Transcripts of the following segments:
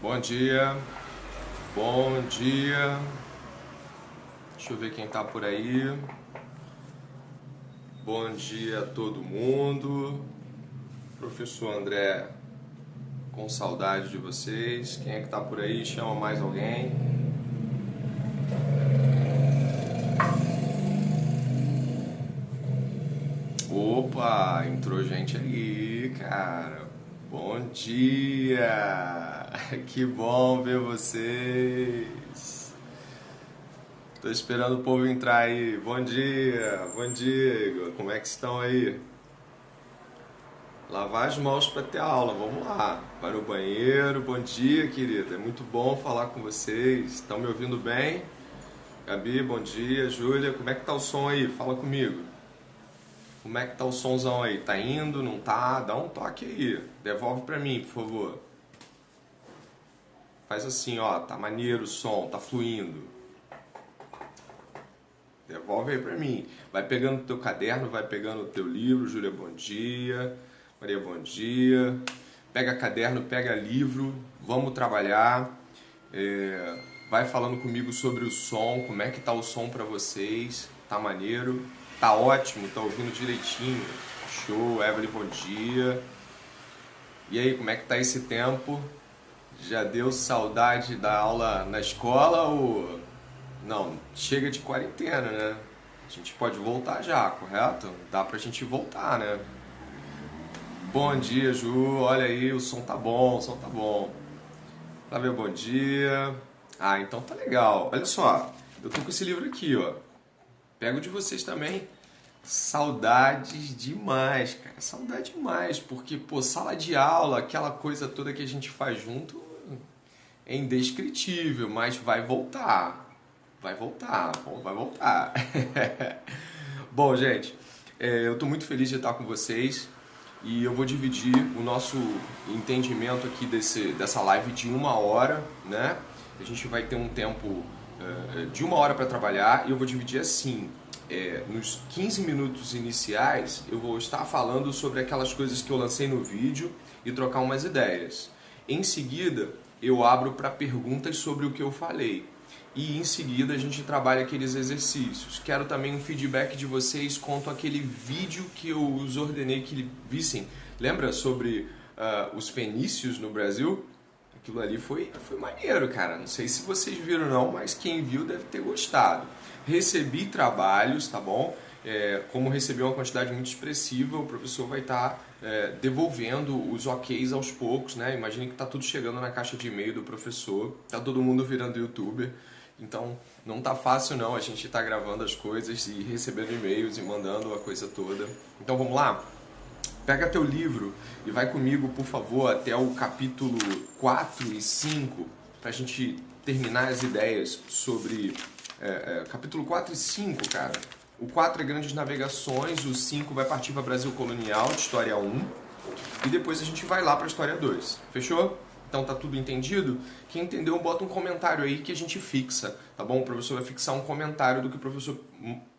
Bom dia, bom dia. Deixa eu ver quem tá por aí. Bom dia a todo mundo. Professor André, com saudade de vocês. Quem é que tá por aí? Chama mais alguém? Opa, entrou gente aí, cara. Bom dia! Que bom ver vocês. Tô esperando o povo entrar aí. Bom dia, Igor. Como é que estão aí? Lavar as mãos para ter aula, vamos lá. Vai no banheiro. Bom dia, querida. É muito bom falar com vocês. Estão me ouvindo bem? Gabi, bom dia. Júlia, como é que tá o som aí? Fala comigo. Como é que tá o somzão aí? Tá indo, não tá? Dá um toque aí. Devolve pra mim, por favor. Faz assim, ó. Tá maneiro o som, tá fluindo. Devolve aí pra mim. Vai pegando o teu caderno, vai pegando o teu livro. Júlia, bom dia. Maria, bom dia. Pega caderno, pega livro. Vamos trabalhar. Vai falando comigo sobre o som. Como é que tá o som pra vocês? Tá maneiro? Tá ótimo? Tá ouvindo direitinho? Show. Evelyn, bom dia. E aí, como é que tá esse tempo? Já deu saudade da aula na escola ou... Não, chega de quarentena, né? A gente pode voltar já, correto? Dá pra gente voltar, né? Bom dia, Ju. Olha aí, o som tá bom, o som tá bom. Flávia, bom dia. Ah, então tá legal. Olha só, eu tô com esse livro aqui, ó. Pego de vocês também. Saudades demais, cara. Saudade demais, porque, pô, sala de aula, aquela coisa toda que a gente faz junto é indescritível, mas vai voltar. Vai voltar, bom, vai voltar. Bom, gente, eu estou muito feliz de estar com vocês e eu vou dividir o nosso entendimento aqui dessa live de 1 hora, né? A gente vai ter um tempo de 1 hora para trabalhar e eu vou dividir assim. Nos 15 minutos iniciais, eu vou estar falando sobre aquelas coisas que eu lancei no vídeo e trocar umas ideias. Em seguida, eu abro para perguntas sobre o que eu falei. E em seguida a gente trabalha aqueles exercícios. Quero também um feedback de vocês quanto àquele vídeo que eu os ordenei que vissem. Lembra sobre os fenícios no Brasil? Aquilo ali foi maneiro, cara. Não sei se vocês viram não, mas quem viu deve ter gostado. Recebi trabalhos, tá bom? Como recebi uma quantidade muito expressiva, o professor vai estar devolvendo os OKs aos poucos, né? Imagine que está tudo chegando na caixa de e-mail do professor, tá todo mundo virando youtuber, então não tá fácil não, a gente tá gravando as coisas e recebendo e-mails e mandando a coisa toda. Então vamos lá? Pega teu livro e vai comigo, por favor, até o capítulo 4 e 5, para a gente terminar as ideias sobre capítulo 4 e 5, cara. O 4 é Grandes Navegações, o 5 vai partir para Brasil Colonial, de História 1, e depois a gente vai lá para História 2. Fechou? Então tá tudo entendido? Quem entendeu, bota um comentário aí que a gente fixa, tá bom? O professor vai fixar um comentário do que o professor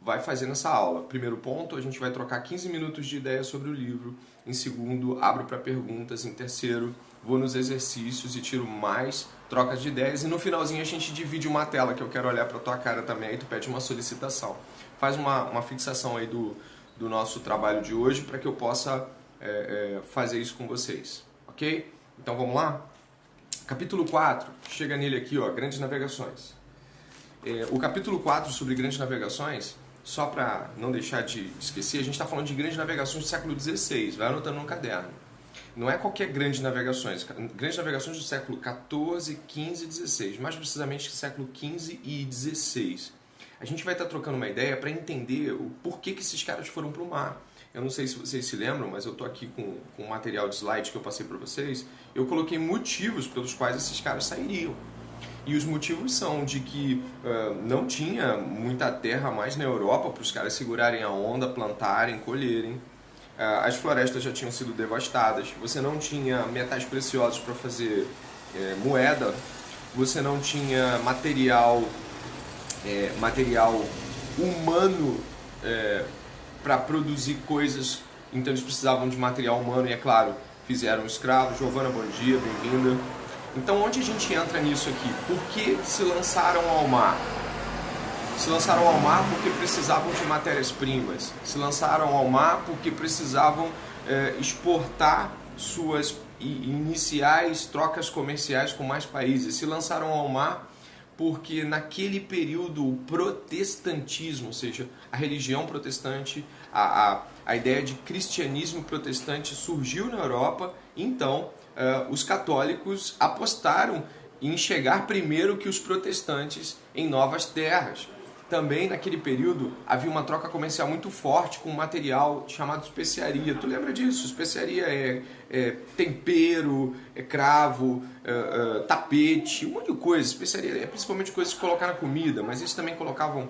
vai fazer nessa aula. Primeiro ponto, a gente vai trocar 15 minutos de ideia sobre o livro. Em segundo, abro para perguntas. Em terceiro, vou nos exercícios e tiro mais trocas de ideias. E no finalzinho a gente divide uma tela que eu quero olhar para tua cara também, aí tu pede uma solicitação. Faz uma fixação aí do nosso trabalho de hoje para que eu possa fazer isso com vocês, ok? Então vamos lá? Capítulo 4, chega nele aqui, ó, Grandes Navegações. O capítulo 4 sobre Grandes Navegações, só para não deixar de esquecer, a gente está falando de Grandes Navegações do século XVI, vai anotando no caderno. Não é qualquer Grandes Navegações, Grandes Navegações do século XIV, XV e XVI, mais precisamente do século XV e XVI. A gente vai estar trocando uma ideia para entender o porquê que esses caras foram para o mar. Eu não sei se vocês se lembram, mas eu estou aqui com um material de slide que eu passei para vocês. Eu coloquei motivos pelos quais esses caras sairiam. E os motivos são de que não tinha muita terra mais na Europa para os caras segurarem a onda, plantarem, colherem. As florestas já tinham sido devastadas. Você não tinha metais preciosos para fazer moeda. Você não tinha material humano para produzir coisas, então eles precisavam de material humano e, é claro, fizeram escravos. Giovana, bom dia, bem-vinda. Então onde a gente entra nisso aqui? Por que se lançaram ao mar? Se lançaram ao mar porque precisavam de matérias-primas. Se lançaram ao mar porque precisavam exportar suas iniciais trocas comerciais com mais países. Se lançaram ao mar porque naquele período o protestantismo, ou seja, a religião protestante, a ideia de cristianismo protestante surgiu na Europa. Então os católicos apostaram em chegar primeiro que os protestantes em novas terras. Também naquele período havia uma troca comercial muito forte com um material chamado especiaria. Tu lembra disso? Especiaria é tempero, é cravo, tapete, um monte de coisa. Especiaria é principalmente coisas que colocar na comida, mas eles também colocavam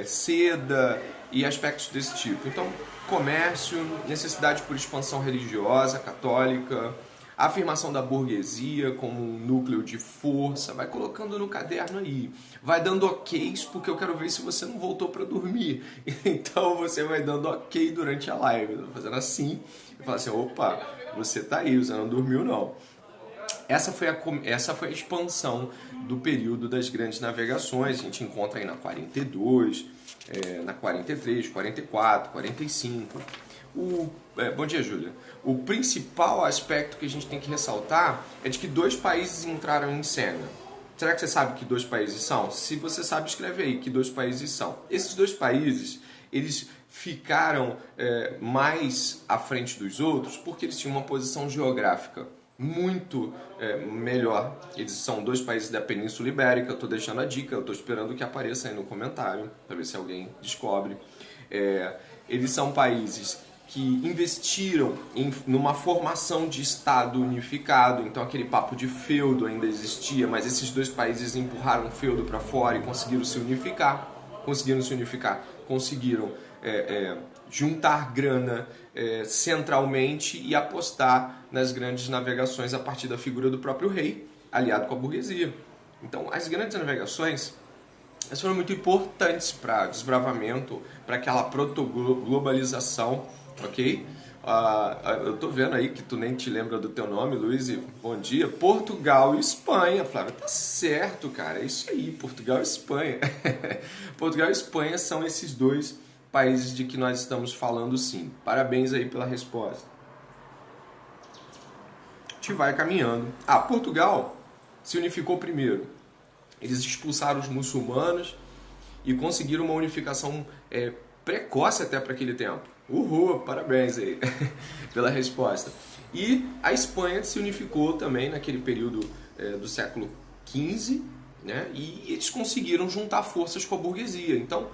seda e aspectos desse tipo. Então, comércio, necessidade por expansão religiosa, católica, a afirmação da burguesia como um núcleo de força, vai colocando no caderno aí, vai dando oks, porque eu quero ver se você não voltou para dormir. Então você vai dando ok durante a live, fazendo assim, e fala assim, opa, você tá aí, você não dormiu não. Essa foi a expansão do período das grandes navegações, a gente encontra aí na 42, na 43, 44, 45... Bom dia, Júlia. O principal aspecto que a gente tem que ressaltar é de que 2 países entraram em cena. Será que você sabe que 2 países são? Se você sabe, escreve aí que 2 países são. Esses 2 países, eles ficaram mais à frente dos outros porque eles tinham uma posição geográfica muito melhor. Eles são 2 países da Península Ibérica. Eu estou deixando a dica, eu estou esperando que apareça aí no comentário, para ver se alguém descobre. Eles são países que investiram numa formação de Estado unificado, então aquele papo de feudo ainda existia, mas esses 2 países empurraram o feudo para fora e conseguiram se unificar, conseguiram juntar grana centralmente e apostar nas grandes navegações a partir da figura do próprio rei, aliado com a burguesia. Então as grandes navegações elas foram muito importantes para desbravamento, para aquela protoglobalização, ok? Eu tô vendo aí que tu nem te lembra do teu nome, Luiz, e bom dia. Portugal e Espanha, Flávio, tá certo, cara, é isso aí, Portugal e Espanha. Portugal e Espanha são esses 2 países de que nós estamos falando, sim. Parabéns aí pela resposta. A gente vai caminhando. Portugal se unificou primeiro. Eles expulsaram os muçulmanos e conseguiram uma unificação precoce até para aquele tempo. Uhul, parabéns aí pela resposta. E a Espanha se unificou também naquele período do século XV, né? E eles conseguiram juntar forças com a burguesia. Então,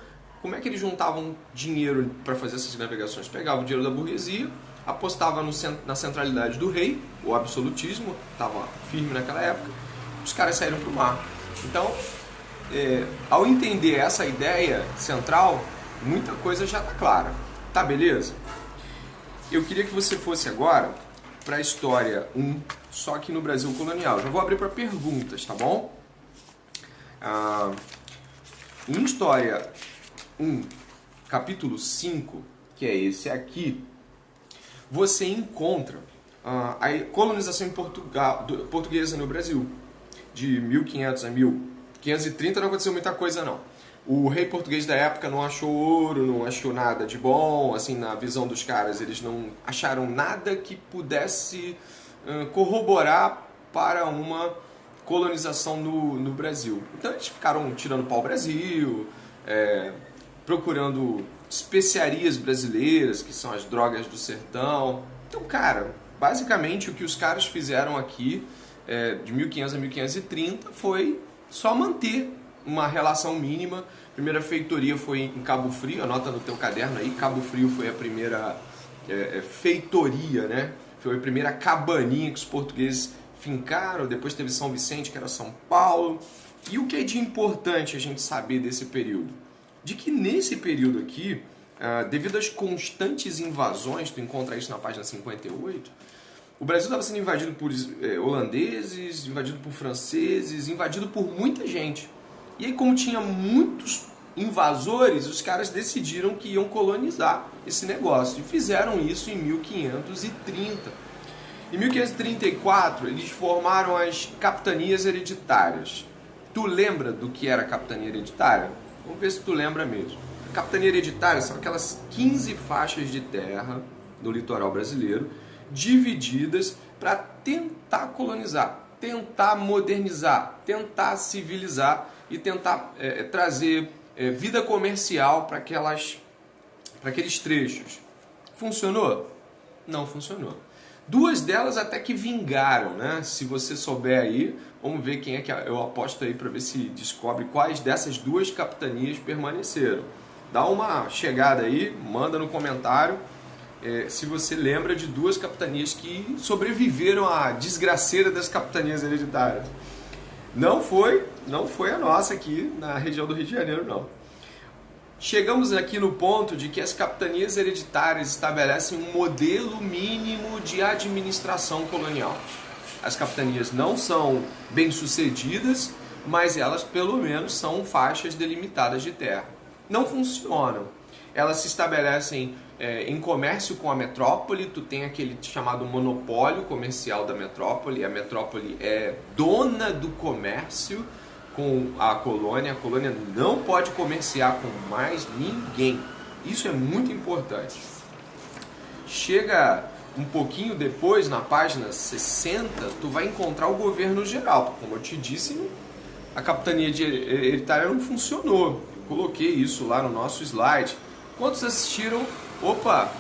como é que eles juntavam dinheiro para fazer essas navegações? Pegavam o dinheiro da burguesia, apostava na centralidade do rei, o absolutismo estava firme naquela época, os caras saíram para o mar. Então, ao entender essa ideia central, muita coisa já está clara. Tá, beleza? Eu queria que você fosse agora para a história 1, só que no Brasil colonial. Já vou abrir para perguntas, tá bom? Em história 1, capítulo 5, que é esse aqui, você encontra a colonização portuguesa no Brasil. De 1500 a 1530 não aconteceu muita coisa não. O rei português da época não achou ouro, não achou nada de bom, assim, na visão dos caras, eles não acharam nada que pudesse corroborar para uma colonização no Brasil. Então eles ficaram tirando pau-brasil, procurando especiarias brasileiras, que são as drogas do sertão. Então, cara, basicamente o que os caras fizeram aqui de 1500 a 1530 foi só manter uma relação mínima. A primeira feitoria foi em Cabo Frio, anota no teu caderno aí, Cabo Frio foi a primeira feitoria, né? Foi a primeira cabaninha que os portugueses fincaram, depois teve São Vicente, que era São Paulo. E o que é de importante a gente saber desse período? De que nesse período aqui, devido às constantes invasões, tu encontra isso na página 58, o Brasil estava sendo invadido por holandeses, invadido por franceses, invadido por muita gente. E aí, como tinha muitos invasores, os caras decidiram que iam colonizar esse negócio. E fizeram isso em 1530. Em 1534, eles formaram as capitanias hereditárias. Tu lembra do que era a capitania hereditária? Vamos ver se tu lembra mesmo. A capitania hereditária são aquelas 15 faixas de terra no litoral brasileiro, divididas para tentar colonizar, tentar modernizar, tentar civilizar e tentar trazer vida comercial para aqueles trechos. Funcionou? Não funcionou. Duas delas até que vingaram, né? Se você souber aí, vamos ver quem é que eu aposto aí para ver se descobre quais dessas duas capitanias permaneceram. Dá uma chegada aí, manda no comentário se você lembra de duas capitanias que sobreviveram à desgraceira das capitanias hereditárias. Não foi a nossa aqui na região do Rio de Janeiro, não. Chegamos aqui no ponto de que as capitanias hereditárias estabelecem um modelo mínimo de administração colonial. As capitanias não são bem-sucedidas, mas elas pelo menos são faixas delimitadas de terra. Não funcionam. Elas se estabelecem em comércio com a metrópole, tu tem aquele chamado monopólio comercial da metrópole, a metrópole é dona do comércio com a colônia não pode comerciar com mais ninguém. Isso é muito importante. Chega um pouquinho depois, na página 60, tu vai encontrar o governo geral. Como eu te disse, a capitania hereditária não funcionou. Eu coloquei isso lá no nosso slide. Quantos assistiram? Opa,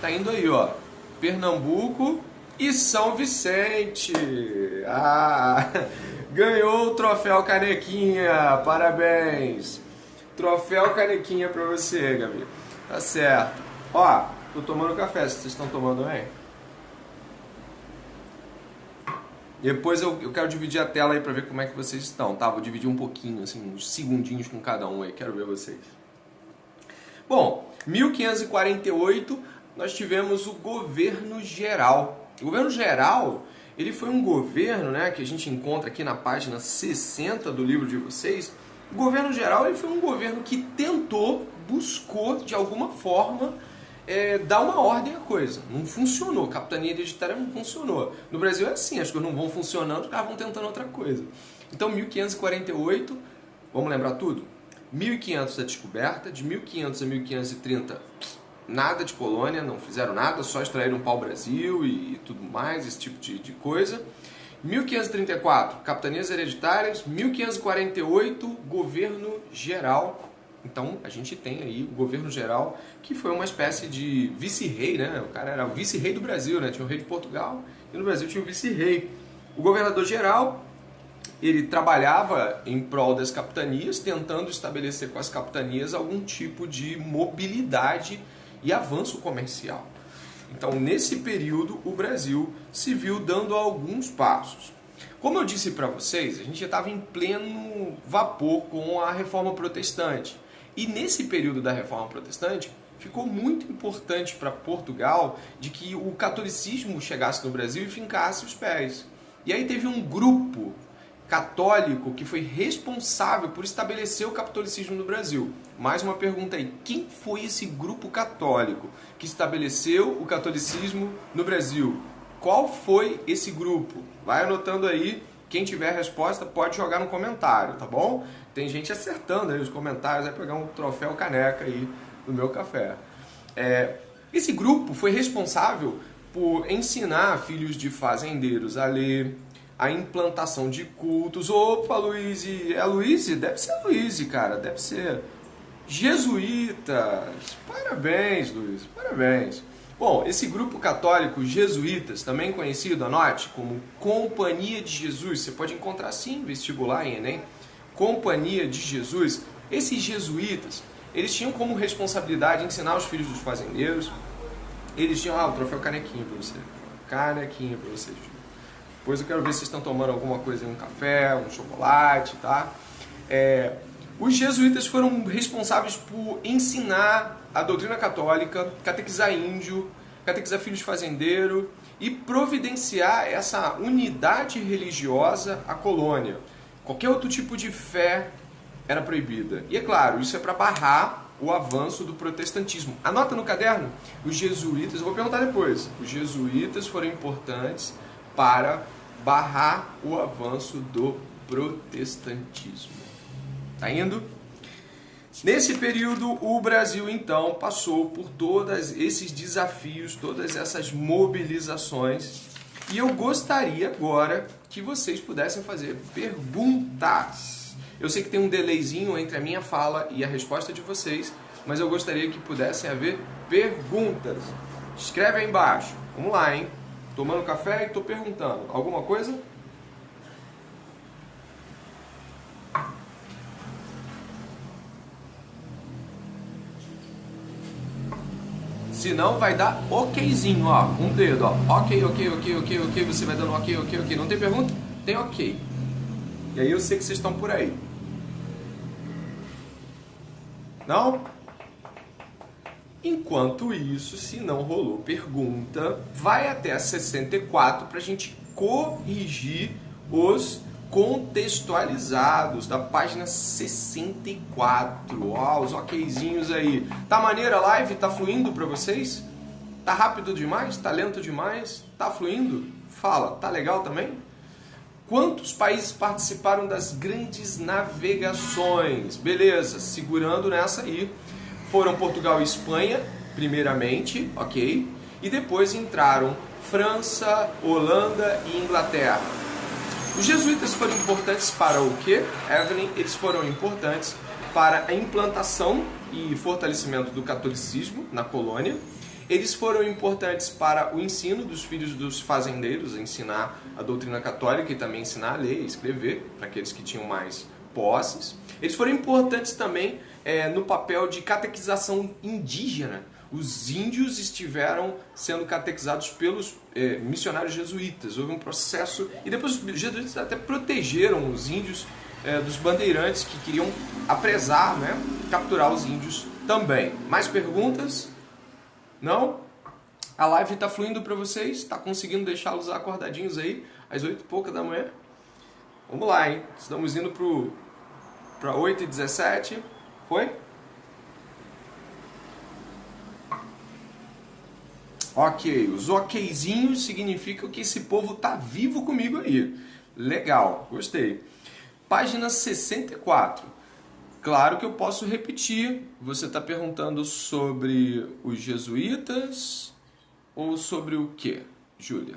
tá indo aí, ó. Pernambuco e São Vicente. Ganhou o troféu Canequinha, parabéns. Troféu Canequinha pra você, Gabi. Tá certo. Ó, tô tomando café, vocês estão tomando também? Depois eu quero dividir a tela aí pra ver como é que vocês estão, tá? Vou dividir um pouquinho, assim, uns segundinhos com cada um aí, quero ver vocês. Bom, 1548 nós tivemos o governo geral. O governo geral, ele foi um governo, né, que a gente encontra aqui na página 60 do livro de vocês. O governo geral, ele foi um governo que buscou de alguma forma dar uma ordem à coisa. Não funcionou, a capitania hereditária não funcionou. No Brasil é assim, as coisas não vão funcionando, os caras vão tentando outra coisa. Então 1548, vamos lembrar tudo? 1500 a descoberta, de 1500 a 1530 nada de colônia, não fizeram nada, só extraíram o pau-brasil e tudo mais, esse tipo de coisa. 1534, capitanias hereditárias. 1548, governo geral. Então a gente tem aí o governo geral, que foi uma espécie de vice-rei, né? O cara era o vice-rei do Brasil, né? Tinha o rei de Portugal e no Brasil tinha o vice-rei. O governador geral, ele trabalhava em prol das capitanias, tentando estabelecer com as capitanias algum tipo de mobilidade e avanço comercial. Então, nesse período, o Brasil se viu dando alguns passos. Como eu disse para vocês, a gente já estava em pleno vapor com a Reforma Protestante. E nesse período da Reforma Protestante, ficou muito importante para Portugal de que o catolicismo chegasse no Brasil e fincasse os pés. E aí teve um grupo católico que foi responsável por estabelecer o catolicismo no Brasil. Mais uma pergunta aí, quem foi esse grupo católico que estabeleceu o catolicismo no Brasil? Qual foi esse grupo? Vai anotando aí, quem tiver a resposta pode jogar no comentário, tá bom? Tem gente acertando aí os comentários, vai pegar um troféu caneca aí no meu café. Esse grupo foi responsável por ensinar filhos de fazendeiros a ler, a implantação de cultos. Opa, Luiz, é Luiz? Deve ser Luiz, cara, deve ser. Jesuítas, parabéns, Luiz, parabéns. Bom, esse grupo católico jesuítas, também conhecido, anote, como Companhia de Jesus, você pode encontrar sim vestibular em Enem, Companhia de Jesus. Esses jesuítas, eles tinham como responsabilidade ensinar os filhos dos fazendeiros. Eles tinham, o troféu canequinha para você, canequinha para vocês. Depois eu quero ver se vocês estão tomando alguma coisa, um café, um chocolate, tá? Os jesuítas foram responsáveis por ensinar a doutrina católica, catequizar índio, catequizar filhos de fazendeiro e providenciar essa unidade religiosa à colônia. Qualquer outro tipo de fé era proibida. E é claro, isso é para barrar o avanço do protestantismo. Anota no caderno, os jesuítas, eu vou perguntar depois, os jesuítas foram importantes para barrar o avanço do protestantismo. Tá indo? Nesse período, o Brasil, então, passou por todos esses desafios, todas essas mobilizações. E eu gostaria agora que vocês pudessem fazer perguntas. Eu sei que tem um delayzinho entre a minha fala e a resposta de vocês, mas eu gostaria que pudessem haver perguntas. Escreve aí embaixo. Vamos lá, hein? Tomando café e estou perguntando. Alguma coisa? Se não, vai dar okzinho, ó. Um dedo, ó. Ok, ok, ok, ok, ok. Você vai dando ok, ok, ok. Não tem pergunta? Tem ok. E aí eu sei que vocês estão por aí. Não? Enquanto isso, se não rolou pergunta, vai até a 64 para a gente corrigir os contextualizados da página 64. Ó, os okzinhos aí. Tá maneira a live? Tá fluindo para vocês? Tá rápido demais? Tá lento demais? Tá fluindo? Fala, tá legal também? Quantos países participaram das grandes navegações? Beleza, segurando nessa aí. Foram Portugal e Espanha, primeiramente, ok? E depois entraram França, Holanda e Inglaterra. Os jesuítas foram importantes para o quê, Evelyn? Eles foram importantes para a implantação e fortalecimento do catolicismo na colônia. Eles foram importantes para o ensino dos filhos dos fazendeiros, ensinar a doutrina católica e também ensinar a ler e escrever, para aqueles que tinham mais posses. Eles foram importantes também no papel de catequização indígena. Os índios estiveram sendo catequizados pelos missionários jesuítas. Houve um processo, e depois os jesuítas até protegeram os índios dos bandeirantes que queriam apresar, né, capturar os índios também. Mais perguntas? Não? A live está fluindo para vocês? Está conseguindo deixá-los acordadinhos aí às 8h pouca da manhã? Vamos lá, hein? Estamos indo para 8h17. Foi? Ok, os okzinhos significam que esse povo tá vivo comigo aí. Legal, gostei. Página 64. Claro que eu posso repetir. Você está perguntando sobre os jesuítas ou sobre o quê, Júlia?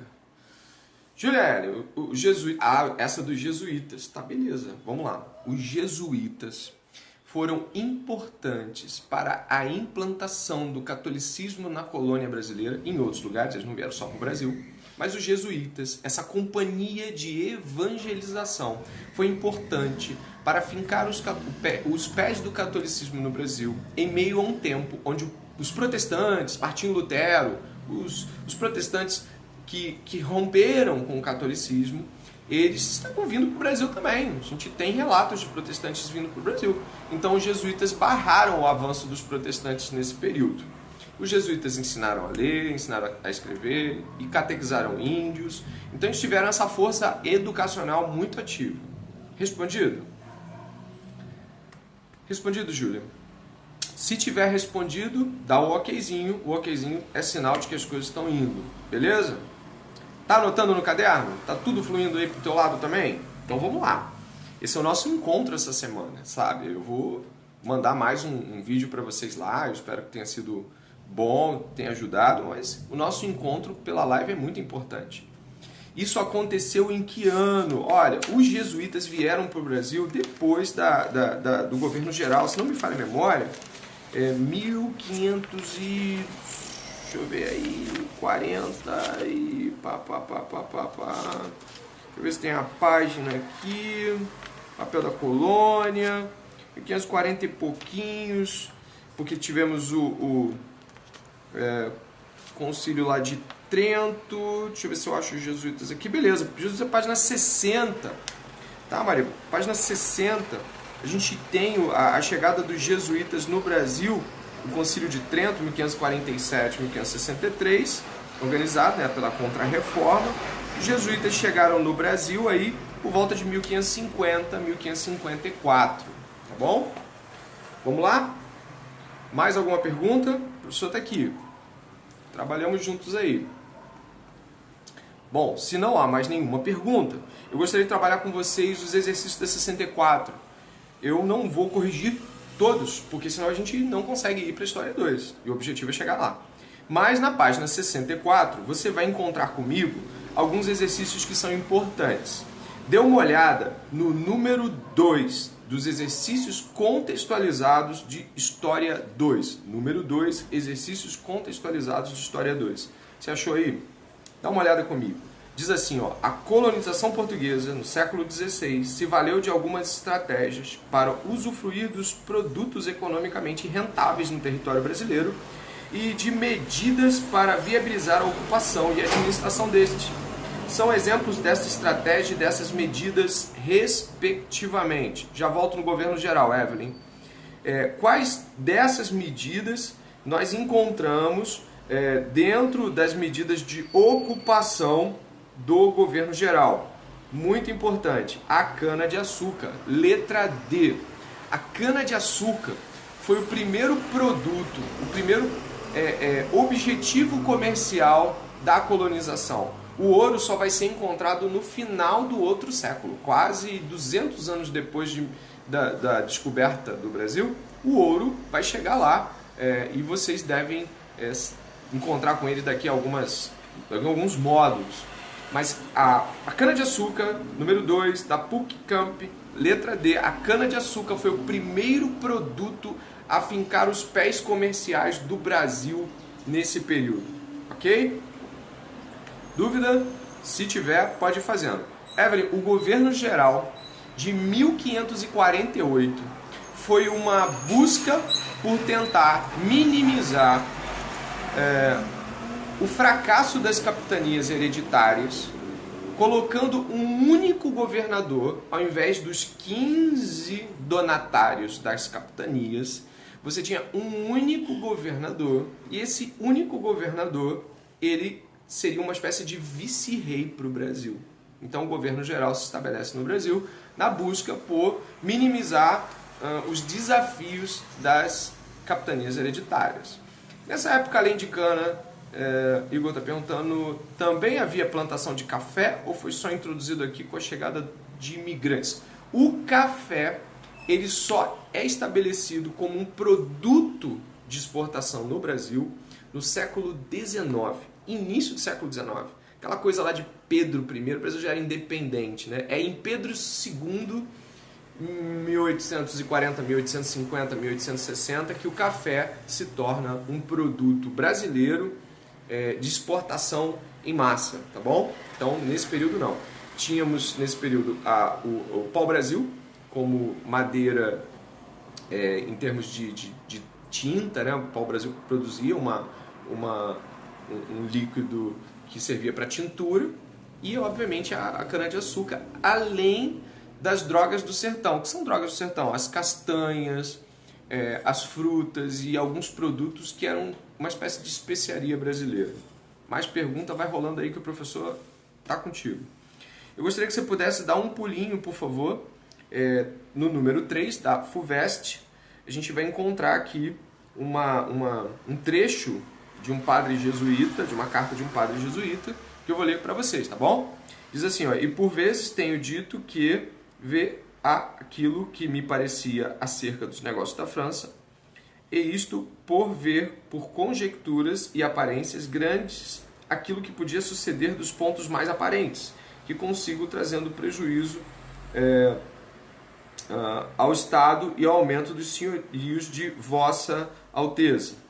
Juliane, o jesuíta. Ah, essa dos jesuítas. Tá, beleza. Vamos lá. Os jesuítas foram importantes para a implantação do catolicismo na colônia brasileira, em outros lugares, eles não vieram só para o Brasil, mas os jesuítas, essa companhia de evangelização, foi importante para fincar os pés do catolicismo no Brasil, em meio a um tempo onde os protestantes, Martinho Lutero, os protestantes que romperam com o catolicismo, eles estavam vindo para o Brasil também. A gente tem relatos de protestantes vindo para o Brasil. Então os jesuítas barraram o avanço dos protestantes nesse período. Os jesuítas ensinaram a ler, ensinaram a escrever e catequizaram índios. Então eles tiveram essa força educacional muito ativa. Respondido? Respondido, Júlia? Se tiver respondido, dá o okzinho. O okzinho é sinal de que as coisas estão indo. Beleza? Tá anotando no caderno? Tá tudo fluindo aí pro teu lado também? Então vamos lá. Esse é o nosso encontro essa semana, sabe? Eu vou mandar mais um vídeo para vocês lá. Eu espero que tenha sido bom, tenha ajudado, mas o nosso encontro pela live é muito importante. Isso aconteceu em que ano? Olha, os jesuítas vieram para o Brasil depois do governo geral, se não me falha a memória, 1500 e... deixa eu ver aí, 40 e... Deixa eu ver se tem a página aqui, papel da colônia, 1540 e pouquinhos, porque tivemos o concílio lá de Trento. Deixa eu ver se eu acho os jesuítas aqui. Beleza, jesuítas é página 60. Tá, Maria? Página 60. A gente tem a chegada dos jesuítas no Brasil, o concílio de Trento, 1547, 1563, organizado, né, pela Contra-Reforma. Os jesuítas chegaram no Brasil aí por volta de 1550, 1554. Tá bom? Vamos lá? Mais alguma pergunta? O professor está aqui. Trabalhamos juntos aí. Bom, se não há mais nenhuma pergunta, eu gostaria de trabalhar com vocês os exercícios da 64. Eu não vou corrigir todos, porque senão a gente não consegue ir para a História 2. E o objetivo é chegar lá. Mas na página 64, você vai encontrar comigo alguns exercícios que são importantes. Dê uma olhada no número 2 dos exercícios contextualizados de História 2. Número 2, exercícios contextualizados de História 2. Você achou aí? Dá uma olhada comigo. Diz assim, ó, a colonização portuguesa no século XVI se valeu de algumas estratégias para usufruir dos produtos economicamente rentáveis no território brasileiro e de medidas para viabilizar a ocupação e a administração destes. São exemplos dessa estratégia e dessas medidas respectivamente. Já volto no governo geral, Evelyn. Quais dessas medidas nós encontramos dentro das medidas de ocupação do governo geral? Muito importante, a cana-de-açúcar. Letra D. A cana-de-açúcar foi o primeiro produto, o primeiro objetivo comercial da colonização. O ouro só vai ser encontrado no final do outro século, quase 200 anos depois da descoberta do Brasil. O ouro vai chegar lá e vocês devem encontrar com ele daqui a alguns módulos. Mas a cana-de-açúcar, número 2, da PUC-Camp, letra D, a cana-de-açúcar foi o primeiro produto a fincar os pés comerciais do Brasil nesse período. Ok? Dúvida? Se tiver, pode ir fazendo. Evelyn, o governo geral de 1548 foi uma busca por tentar minimizar o fracasso das capitanias hereditárias, colocando um único governador, ao invés dos 15 donatários das capitanias. Você tinha um único governador, e esse único governador, ele seria uma espécie de vice-rei para o Brasil. Então o governo geral se estabelece no Brasil na busca por minimizar os desafios das capitanias hereditárias. Nessa época, além de cana, Igor está perguntando, também havia plantação de café ou foi só introduzido aqui com a chegada de imigrantes? O café, ele só é estabelecido como um produto de exportação no Brasil no século XIX, início do século XIX. Aquela coisa lá de Pedro I, o Brasil já era independente, né? É em Pedro II, 1840, 1850, 1860, que o café se torna um produto brasileiro de exportação em massa, tá bom? Então, nesse período não. Tínhamos, nesse período, o pau-brasil como madeira em termos de tinta, né? O pau-brasil produzia um líquido que servia para tintura e, obviamente, a cana-de-açúcar, além das drogas do sertão. O que são drogas do sertão? As castanhas, as frutas e alguns produtos que eram uma espécie de especiaria brasileira. Mais pergunta, vai rolando aí que o professor está contigo. Eu gostaria que você pudesse dar um pulinho, por favor, no número 3 da FUVEST. A gente vai encontrar aqui um trecho de um padre jesuíta, de uma carta de um padre jesuíta, que eu vou ler para vocês, tá bom? Diz assim, ó, e por vezes tenho dito que vê aquilo que me parecia acerca dos negócios da França, e isto por ver, por conjecturas e aparências grandes, aquilo que podia suceder dos pontos mais aparentes, que consigo trazendo prejuízo ao Estado e ao aumento dos senhorios de Vossa Alteza.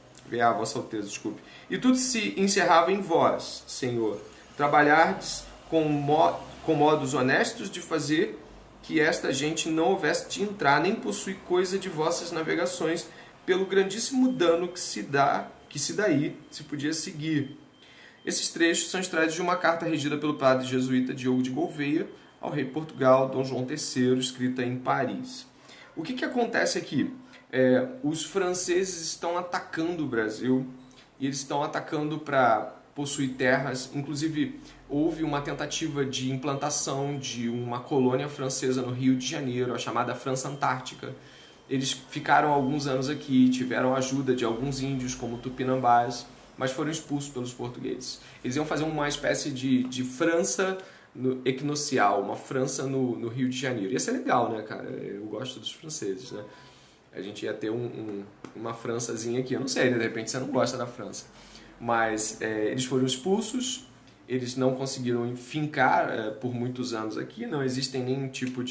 Vossa Alteza, desculpe. E tudo se encerrava em vós, Senhor, trabalhardes com modos honestos de fazer que esta gente não houvesse de entrar, nem possui coisa de vossas navegações, pelo grandíssimo dano que se daí se podia seguir. Esses trechos são extraídos de uma carta regida pelo padre jesuíta Diogo de Gouveia ao rei de Portugal, Dom João III, escrita em Paris. O que acontece aqui? Os franceses estão atacando o Brasil e eles estão atacando para possuir terras. Inclusive, houve uma tentativa de implantação de uma colônia francesa no Rio de Janeiro, a chamada França Antártica. eles ficaram alguns anos aqui, tiveram ajuda de alguns índios, como tupinambás, mas foram expulsos pelos portugueses. Eles iam fazer uma espécie de França equinocial, uma França no Rio de Janeiro. Ia ser legal, né, cara? Eu gosto dos franceses, né? A gente ia ter uma Françazinha aqui. Eu não sei, né? De repente você não gosta da França. Mas eles foram expulsos, eles não conseguiram fincar por muitos anos aqui, não existem nenhum tipo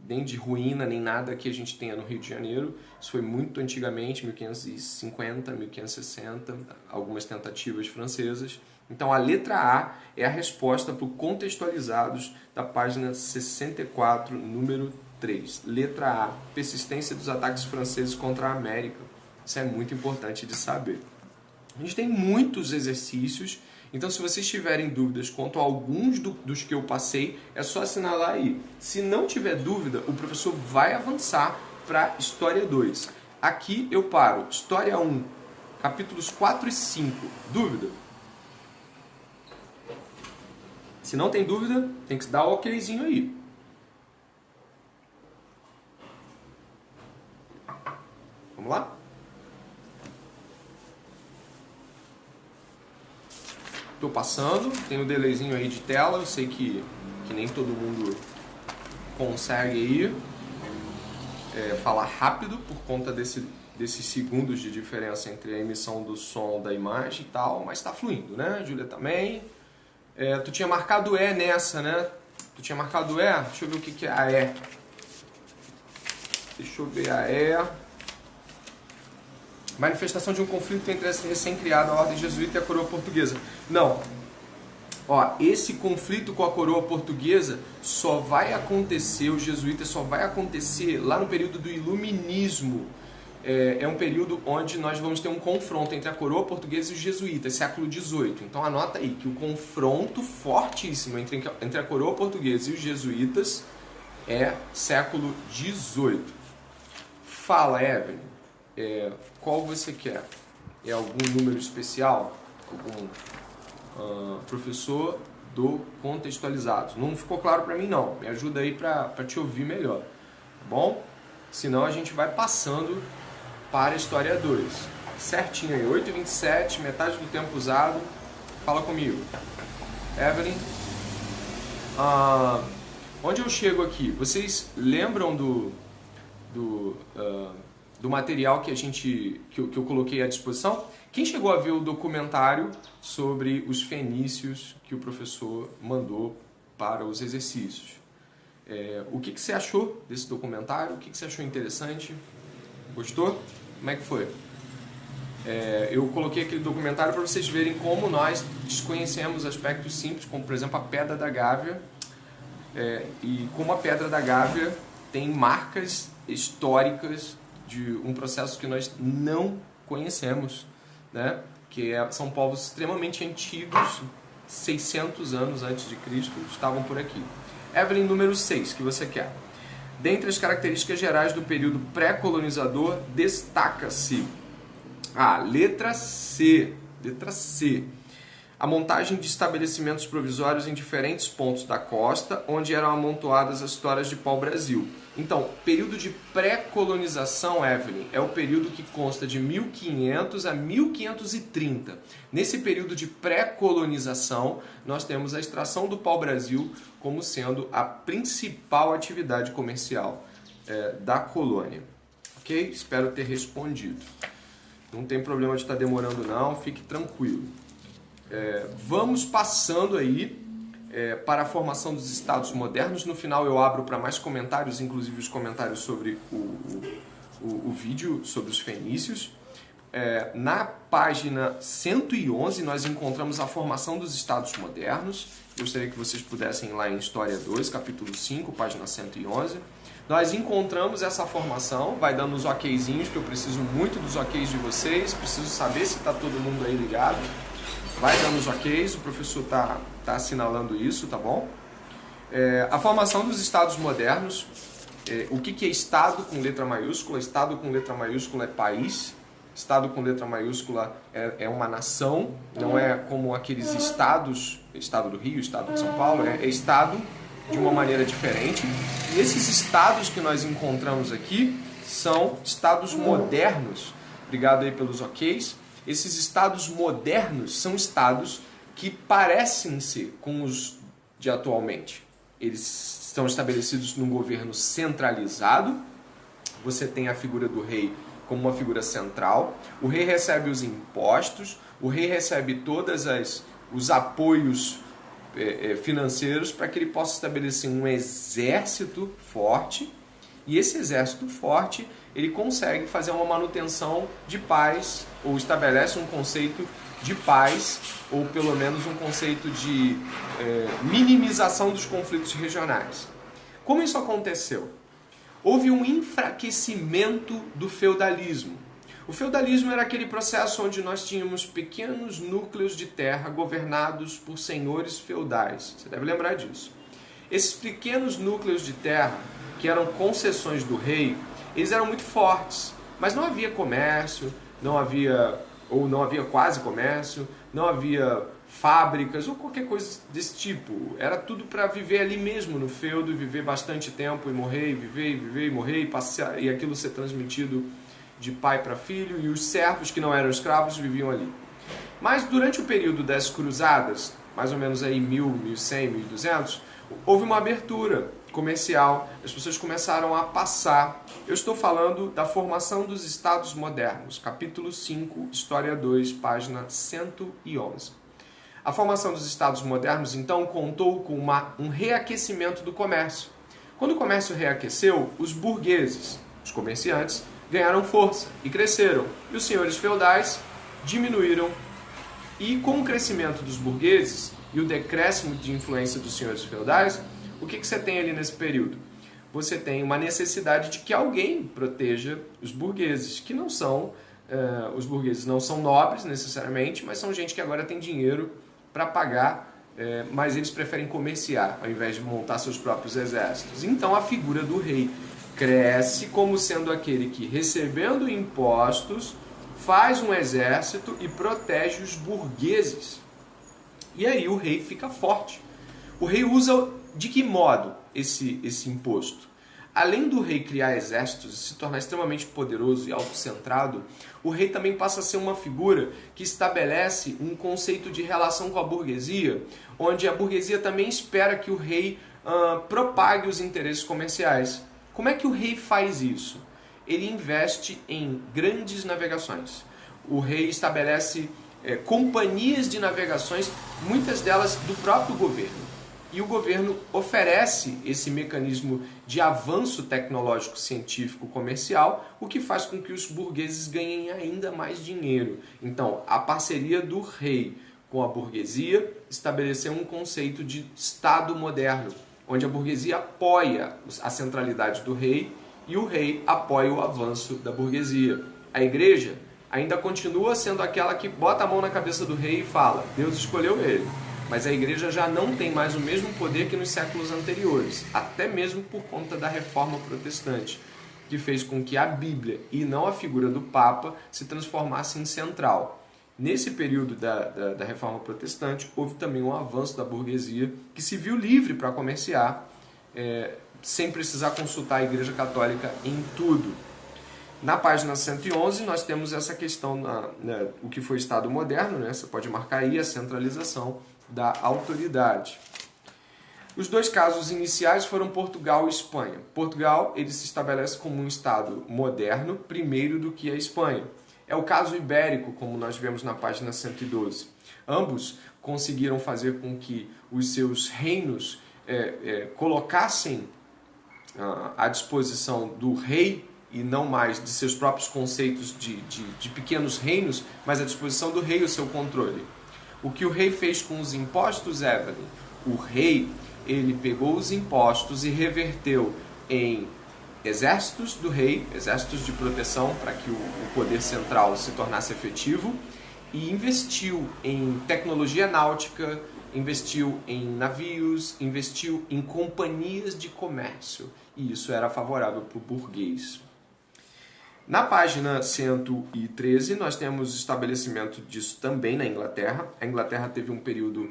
nem de ruína, nem nada que a gente tenha no Rio de Janeiro. Isso foi muito antigamente, 1550, 1560, algumas tentativas francesas. Então a letra A é a resposta para o Contextualizados da página 64, número 3. Letra A, persistência dos ataques franceses contra a América. Isso é muito importante de saber. A gente tem muitos exercícios, então se vocês tiverem dúvidas quanto a alguns dos que eu passei, é só assinalar aí. Se não tiver dúvida, o professor vai avançar para História 2. Aqui eu paro. História 1, capítulos 4 e 5. Dúvida? Se não tem dúvida, tem que dar o okzinho aí. Vamos lá? Estou passando, tem um delayzinho aí de tela, eu sei que nem todo mundo consegue aí falar rápido por conta desses segundos de diferença entre a emissão do som da imagem e tal, mas está fluindo, né? Júlia também. Tu tinha marcado E nessa, né? Tu tinha marcado E? Deixa eu ver o que é a E. Deixa eu ver a E. Manifestação de um conflito entre essa recém-criada ordem jesuíta e a coroa portuguesa. Não. Ó, esse conflito com a coroa portuguesa só vai acontecer, o jesuíta só vai acontecer lá no período do Iluminismo. É um período onde nós vamos ter um confronto entre a coroa portuguesa e os jesuítas, século XVIII. Então anota aí que o confronto fortíssimo entre a coroa portuguesa e os jesuítas é século XVIII. Fala, Evelyn. Qual você quer? É algum número especial? Algum professor do Contextualizados? Não ficou claro para mim não. Me ajuda aí para te ouvir melhor. Tá bom? Senão a gente vai passando para a História 2. Certinho aí, 8h27, metade do tempo usado. Fala comigo. Evelyn. Onde eu chego aqui? Vocês lembram do material que eu coloquei à disposição? Quem chegou a ver o documentário sobre os fenícios que o professor mandou para os exercícios? O que você achou desse documentário? O que você achou interessante? Gostou? Como é que foi? Eu coloquei aquele documentário para vocês verem como nós desconhecemos aspectos simples, como por exemplo a Pedra da Gávea, e como a Pedra da Gávea tem marcas históricas de um processo que nós não conhecemos, né? Que são povos extremamente antigos, 600 anos antes de Cristo, estavam por aqui. Evelyn, número 6, que você quer. Dentre as características gerais do período pré-colonizador, destaca-se a letra C. Letra C. A montagem de estabelecimentos provisórios em diferentes pontos da costa, onde eram amontoadas as toras de pau-brasil. Então, período de pré-colonização, Evelyn, é o período que consta de 1500 a 1530. Nesse período de pré-colonização, nós temos a extração do pau-brasil como sendo a principal atividade comercial da colônia. Ok? Espero ter respondido. Não tem problema de estar demorando não, fique tranquilo. Vamos passando aí para a formação dos estados modernos. No final eu abro para mais comentários, inclusive os comentários sobre o vídeo sobre os fenícios. Na página 111 nós encontramos a formação dos estados modernos. Gostaria que vocês pudessem ir lá em História 2, capítulo 5, página 111. Nós encontramos essa formação, vai dando os okzinhos, que eu preciso muito dos ok's de vocês, preciso saber se está todo mundo aí ligado. Vai dando os ok's, o professor tá assinalando isso, tá bom? A formação dos estados modernos. O que é estado com letra maiúscula? Estado com letra maiúscula é país. Estado com letra maiúscula é uma nação. Não é como aqueles estados, estado do Rio, estado de São Paulo. É estado de uma maneira diferente. E esses estados que nós encontramos aqui são estados modernos. Obrigado aí pelos oks. Esses estados modernos são estados que parecem ser com os de atualmente. Eles estão estabelecidos num governo centralizado. Você tem a figura do rei como uma figura central. O rei recebe os impostos, o rei recebe todos os apoios financeiros para que ele possa estabelecer um exército forte. E esse exército forte, ele consegue fazer uma manutenção de paz, ou estabelece um conceito de paz, ou pelo menos um conceito de minimização dos conflitos regionais. Como isso aconteceu? Houve um enfraquecimento do feudalismo. O feudalismo era aquele processo onde nós tínhamos pequenos núcleos de terra governados por senhores feudais. Você deve lembrar disso. Esses pequenos núcleos de terra, que eram concessões do rei, eles eram muito fortes, mas não havia comércio, não havia quase comércio, não havia fábricas ou qualquer coisa desse tipo. Era tudo para viver ali mesmo no feudo, viver bastante tempo e morrer, e viver e morrer, e passear, e aquilo ser transmitido de pai para filho, e os servos que não eram escravos viviam ali. Mas durante o período das cruzadas, mais ou menos aí 1000, 1100, 1200, houve uma abertura comercial, as pessoas começaram a passar. Eu estou falando da formação dos Estados modernos, capítulo 5, História 2, página 111. A formação dos Estados modernos, então, contou com um reaquecimento do comércio. Quando o comércio reaqueceu, os burgueses, os comerciantes, ganharam força e cresceram, e os senhores feudais diminuíram. E com o crescimento dos burgueses e o decréscimo de influência dos senhores feudais, o que você tem ali nesse período? Você tem uma necessidade de que alguém proteja os burgueses, que não são, os burgueses não são nobres necessariamente, mas são gente que agora tem dinheiro para pagar, mas eles preferem comerciar ao invés de montar seus próprios exércitos. Então a figura do rei cresce como sendo aquele que, recebendo impostos, faz um exército e protege os burgueses. E aí o rei fica forte. O rei usa de que modo esse imposto? Além do rei criar exércitos e se tornar extremamente poderoso e autocentrado, o rei também passa a ser uma figura que estabelece um conceito de relação com a burguesia, onde a burguesia também espera que o rei propague os interesses comerciais. Como é que o rei faz isso? Ele investe em grandes navegações. O rei estabelece companhias de navegações, muitas delas do próprio governo. E o governo oferece esse mecanismo de avanço tecnológico, científico, comercial, o que faz com que os burgueses ganhem ainda mais dinheiro. Então, a parceria do rei com a burguesia estabeleceu um conceito de Estado moderno, onde a burguesia apoia a centralidade do rei e o rei apoia o avanço da burguesia. A igreja ainda continua sendo aquela que bota a mão na cabeça do rei e fala: Deus escolheu ele. Mas a igreja já não tem mais o mesmo poder que nos séculos anteriores, até mesmo por conta da reforma protestante, que fez com que a Bíblia e não a figura do Papa se transformasse em central. Nesse período da reforma protestante, houve também um avanço da burguesia, que se viu livre para comerciar, sem precisar consultar a Igreja Católica em tudo. Na página 111, nós temos essa questão, o que foi Estado moderno, né? Você pode marcar aí a centralização da autoridade. Os dois casos iniciais foram Portugal e Espanha. Portugal, ele se estabelece como um Estado moderno, primeiro do que a Espanha. É o caso ibérico, como nós vemos na página 112. Ambos conseguiram fazer com que os seus reinos colocassem à disposição do rei, e não mais de seus próprios conceitos de pequenos reinos, mas à disposição do rei o seu controle. O que o rei fez com os impostos, Evelyn? O rei, ele pegou os impostos e reverteu em exércitos do rei, exércitos de proteção para que o poder central se tornasse efetivo, e investiu em tecnologia náutica, investiu em navios, investiu em companhias de comércio, e isso era favorável para o burguês. Na página 113, nós temos o estabelecimento disso também na Inglaterra. A Inglaterra teve um período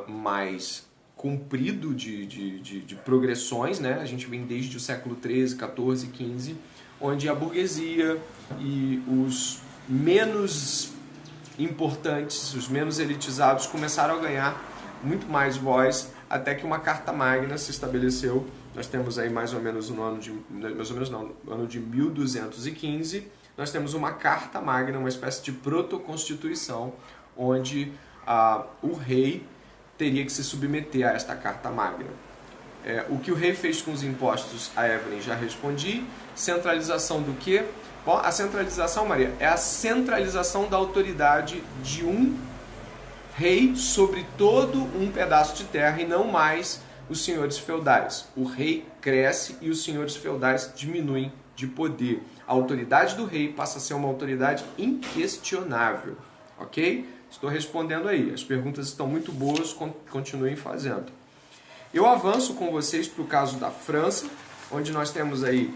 mais comprido de progressões, né? A gente vem desde o século XIII, XIV, XV, onde a burguesia e os menos importantes, os menos elitizados começaram a ganhar muito mais voz, até que uma Carta Magna se estabeleceu. Nós temos aí mais ou menos no ano de 1215, nós temos uma Carta Magna, uma espécie de protoconstituição, onde o rei teria que se submeter a esta Carta Magna. O que o rei fez com os impostos, a Evelyn já respondi. Centralização do quê? Bom, a centralização, Maria, é a centralização da autoridade de um rei sobre todo um pedaço de terra e não mais os senhores feudais. O rei cresce e os senhores feudais diminuem de poder. A autoridade do rei passa a ser uma autoridade inquestionável, ok? Estou respondendo aí. As perguntas estão muito boas, continuem fazendo. Eu avanço com vocês para o caso da França, onde nós temos aí,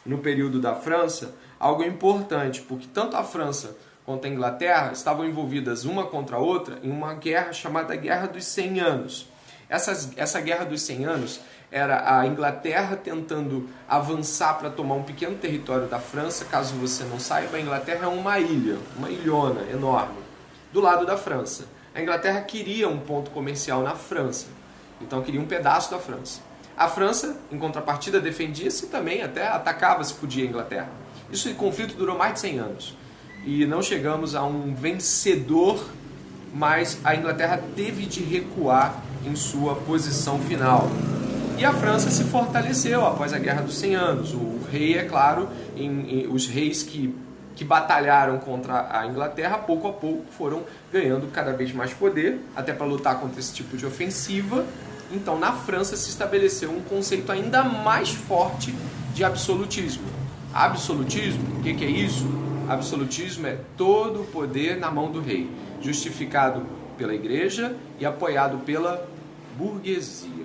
no período da França, algo importante, porque tanto a França quanto a Inglaterra estavam envolvidas uma contra a outra em uma guerra chamada Guerra dos 100 Anos. Essa Guerra dos 100 Anos era a Inglaterra tentando avançar para tomar um pequeno território da França. Caso você não saiba, a Inglaterra é uma ilha, uma ilhona enorme, do lado da França. A Inglaterra queria um ponto comercial na França, então queria um pedaço da França. A França, em contrapartida, defendia-se e também até atacava se podia a Inglaterra. Esse conflito durou mais de 100 anos. E não chegamos a um vencedor, mas a Inglaterra teve de recuar em sua posição final. E a França se fortaleceu após a Guerra dos 100 Anos. O rei, é claro, os reis que batalharam contra a Inglaterra, pouco a pouco foram ganhando cada vez mais poder, até para lutar contra esse tipo de ofensiva. Então, na França se estabeleceu um conceito ainda mais forte de absolutismo. Absolutismo, o que é isso? Absolutismo é todo o poder na mão do rei, justificado pela igreja e apoiado pela burguesia.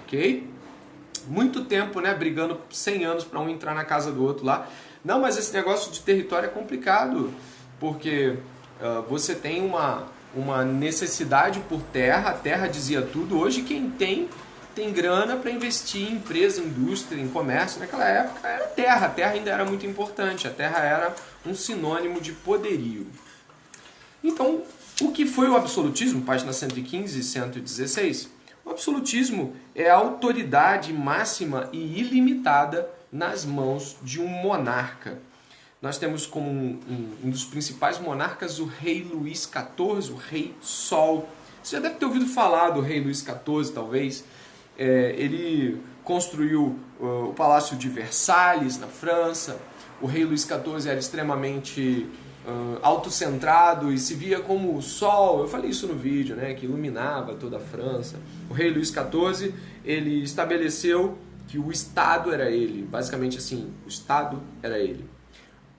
Ok? Muito tempo, né, brigando 100 anos para um entrar na casa do outro lá. Não, mas esse negócio de território é complicado, porque você tem uma necessidade por terra, a terra dizia tudo. Hoje quem tem grana para investir em empresa, indústria, em comércio. Naquela época era terra, a terra ainda era muito importante, a terra era um sinônimo de poderio. Então, o que foi o absolutismo? Página 115 e 116. O absolutismo é a autoridade máxima e ilimitada nas mãos de um monarca. Nós temos como um dos principais monarcas o rei Luís XIV, o rei Sol. Você já deve ter ouvido falar do rei Luís XIV, talvez. Ele construiu o Palácio de Versalhes, na França. O rei Luís XIV era extremamente autocentrado e se via como o sol. Eu falei isso no vídeo, né, que iluminava toda a França. O rei Luís XIV, ele estabeleceu que o Estado era ele. Basicamente assim, o Estado era ele.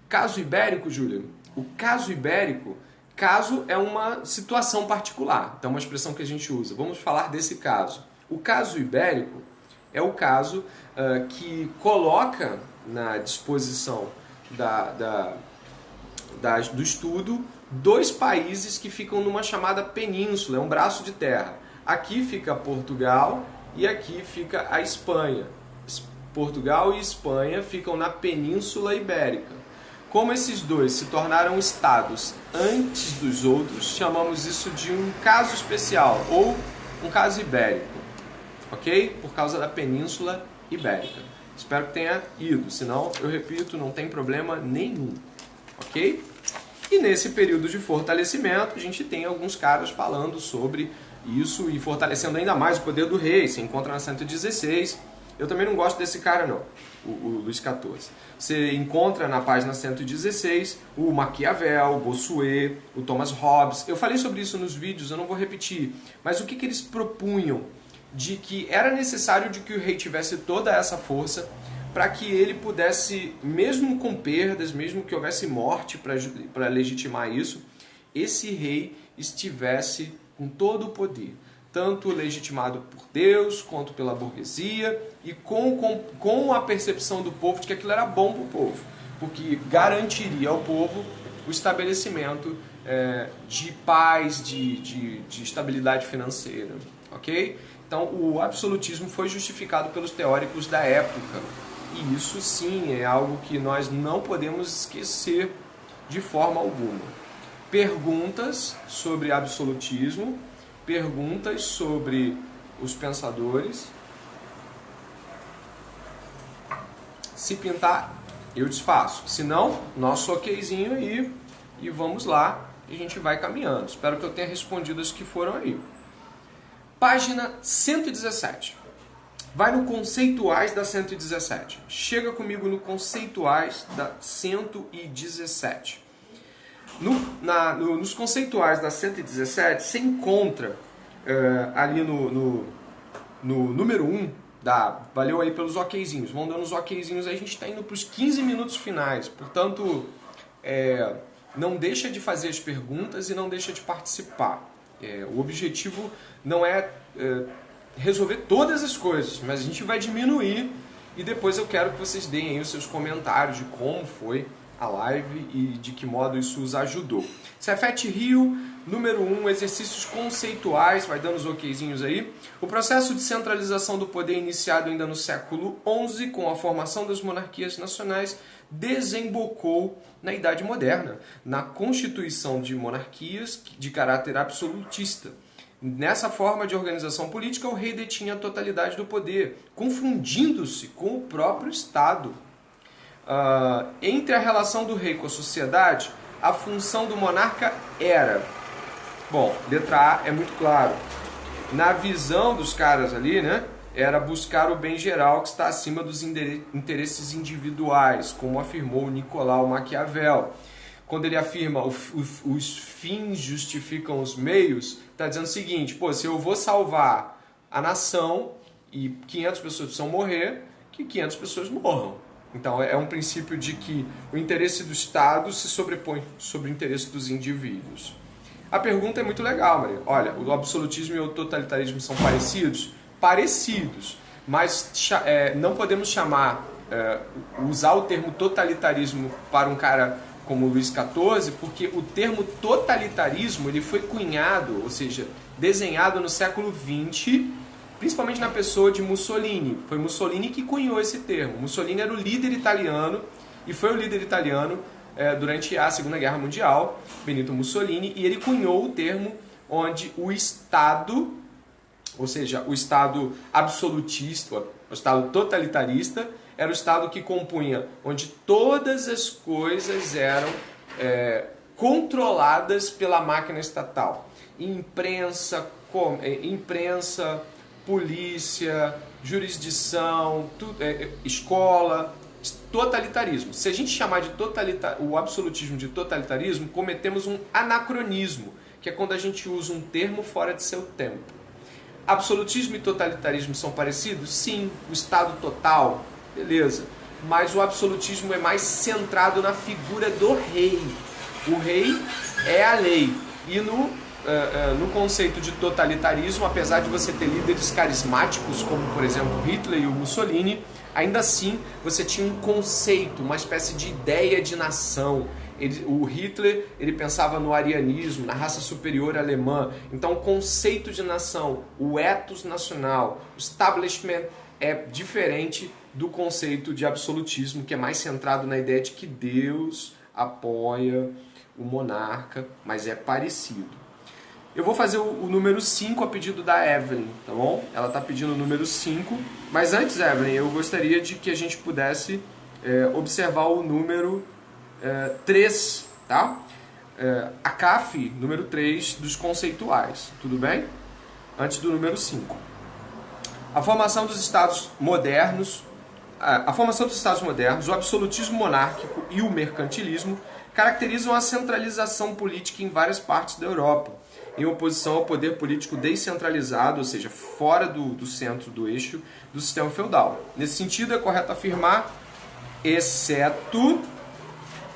Caso ibérico, Júlia. O caso ibérico, caso é uma situação particular. Então, uma expressão que a gente usa. Vamos falar desse caso. O caso ibérico é o caso que coloca na disposição do estudo dois países que ficam numa chamada península, é um braço de terra. Aqui fica Portugal e aqui fica a Espanha. Portugal e Espanha ficam na Península Ibérica. Como esses dois se tornaram estados antes dos outros, chamamos isso de um caso especial ou um caso ibérico, ok? Por causa da Península Ibérica. Espero que tenha ido, senão, eu repito, não tem problema nenhum, ok? E nesse período de fortalecimento, a gente tem alguns caras falando sobre isso e fortalecendo ainda mais o poder do rei. Se encontra na 116. Eu também não gosto desse cara, não, o Luís XIV. Você encontra na página 116 o Maquiavel, o Bossuet, o Thomas Hobbes. Eu falei sobre isso nos vídeos, eu não vou repetir. Mas o que eles propunham? De que era necessário de que o rei tivesse toda essa força para que ele pudesse, mesmo com perdas, mesmo que houvesse morte para legitimar isso, esse rei estivesse com todo o poder, tanto legitimado por Deus, quanto pela burguesia, e com a percepção do povo de que aquilo era bom para o povo, porque garantiria ao povo o estabelecimento de paz, de estabilidade financeira, ok? Então, o absolutismo foi justificado pelos teóricos da época. E isso sim é algo que nós não podemos esquecer de forma alguma. Perguntas sobre absolutismo, perguntas sobre os pensadores. Se pintar, eu desfaço. Se não, nosso okzinho aí e vamos lá. E a gente vai caminhando. Espero que eu tenha respondido as que foram aí. Página 117. Vai no Conceituais da 117. Chega comigo no Conceituais da 117. Nos Conceituais da 117, você encontra ali no número 1, valeu aí pelos okzinhos. Vão dando os okzinhos aí, a gente está indo para os 15 minutos finais. Portanto, não deixa de fazer as perguntas e não deixa de participar. O objetivo não é resolver todas as coisas, mas a gente vai diminuir e depois eu quero que vocês deem aí os seus comentários de como foi a live e de que modo isso os ajudou. Cefet Rio, número 1, exercícios conceituais, vai dando os okzinhos aí. O processo de centralização do poder iniciado ainda no século XI, com a formação das monarquias nacionais, desembocou na Idade Moderna, na constituição de monarquias de caráter absolutista. Nessa forma de organização política, o rei detinha a totalidade do poder, confundindo-se com o próprio Estado. Entre a relação do rei com a sociedade, a função do monarca era... Bom, letra A é muito claro. Na visão dos caras ali, né, era buscar o bem geral que está acima dos interesses individuais, como afirmou Nicolau Maquiavel. Quando ele afirma os fins justificam os meios, está dizendo o seguinte, pô, se eu vou salvar a nação e 500 pessoas precisam morrer, que 500 pessoas morram. Então é um princípio de que o interesse do Estado se sobrepõe sobre o interesse dos indivíduos. A pergunta é muito legal, Maria. Olha, o absolutismo e o totalitarismo são parecidos? Parecidos, mas não podemos usar o termo totalitarismo para um cara como Luís XIV, porque o termo totalitarismo ele foi cunhado, ou seja, desenhado no século XX, principalmente na pessoa de Mussolini. Foi Mussolini que cunhou esse termo. Mussolini era o líder italiano, e foi o líder italiano durante a Segunda Guerra Mundial, Benito Mussolini, e ele cunhou o termo onde o Estado, ou seja, o Estado absolutista, o Estado totalitarista, era o Estado que compunha, onde todas as coisas eram controladas pela máquina estatal. Imprensa, polícia, jurisdição, escola, totalitarismo. Se a gente chamar de o absolutismo de totalitarismo, cometemos um anacronismo, que é quando a gente usa um termo fora de seu tempo. Absolutismo e totalitarismo são parecidos? Sim. O Estado total, beleza. Mas o absolutismo é mais centrado na figura do rei. O rei é a lei. E no conceito de totalitarismo, apesar de você ter líderes carismáticos, como por exemplo Hitler e o Mussolini, ainda assim você tinha um conceito, uma espécie de ideia de nação. O Hitler ele pensava no arianismo, na raça superior alemã. Então o conceito de nação, o ethos nacional, o establishment é diferente do conceito de absolutismo, que é mais centrado na ideia de que Deus apoia o monarca, mas é parecido. Eu vou fazer o número 5 a pedido da Evelyn, tá bom? Ela está pedindo o número 5, mas antes, Evelyn, eu gostaria de que a gente pudesse observar o número 3, tá? A CAF, número 3 dos conceituais, tudo bem? Antes do número 5. A formação dos Estados modernos, o absolutismo monárquico e o mercantilismo caracterizam a centralização política em várias partes da Europa, em oposição ao poder político descentralizado, ou seja, fora do centro do eixo do sistema feudal. Nesse sentido, é correto afirmar, exceto...